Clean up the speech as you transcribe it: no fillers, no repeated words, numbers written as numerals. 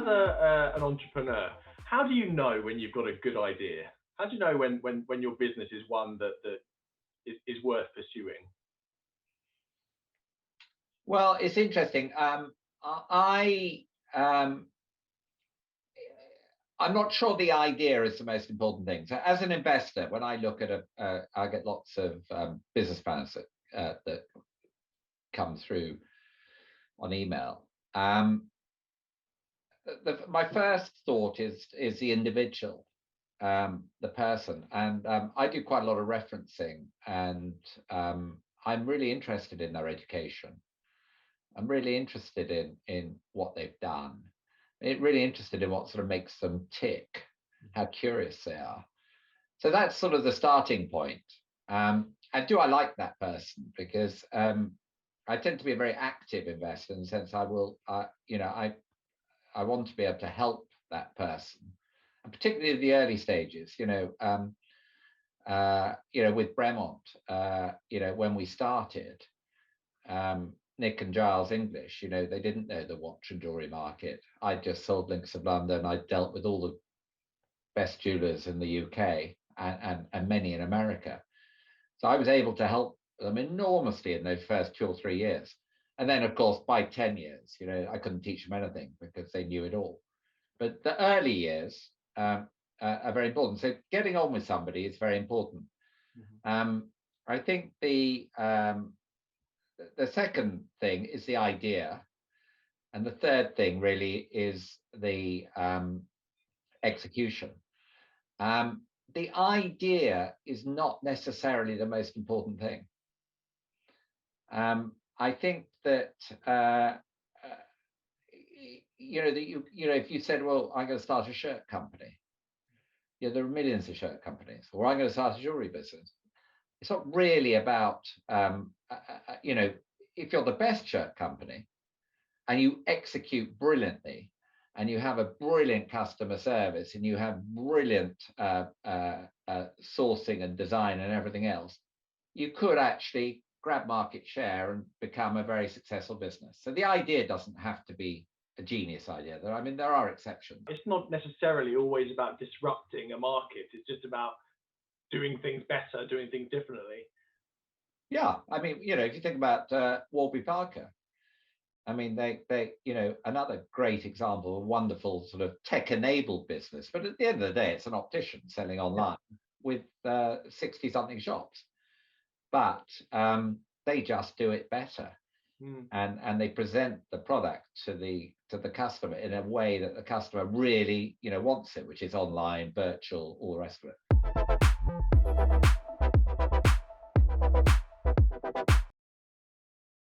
an entrepreneur, how do you know when you've got a good idea? How do you know when your business is one that is worth pursuing? Well, it's interesting. I'm not sure the idea is the most important thing. So, as an investor, when I look at I get lots of business plans that come through on email. My first thought is the individual, the person, and I do quite a lot of referencing, and I'm really interested in their education. I'm really interested in what they've done. I'm really interested in what sort of makes them tick, how curious they are. So that's sort of the starting point. And do I like that person? Because I tend to be a very active investor in the sense I want to be able to help that person, and particularly at the early stages. With Bremont, when we started, Nick and Giles English, they didn't know the watch and jewelry market. I just sold Links of London. I dealt with all the best jewelers in the UK and many in America. So I was able to help them enormously in those first 2 or 3 years. And then, of course, by 10 years, I couldn't teach them anything because they knew it all. But the early years are very important. So getting on with somebody is very important. Mm-hmm. I think the second thing is the idea. And the third thing really is the execution. The idea is not necessarily the most important thing. I think that if you said, well, I'm going to start a shirt company, there are millions of shirt companies, or I'm going to start a jewelry business. It's not really about if you're the best shirt company and you execute brilliantly, and you have a brilliant customer service, and you have brilliant sourcing and design and everything else, you could actually grab market share and become a very successful business. So the idea doesn't have to be a genius idea. There are exceptions. It's not necessarily always about disrupting a market. It's just about doing things better, doing things differently. Yeah, if you think about Warby Parker, they another great example of a wonderful sort of tech-enabled business. But at the end of the day, it's an optician selling online with 60-something shops. But they just do it better, and they present the product to the customer in a way that the customer really wants it, which is online, virtual, all the rest of it.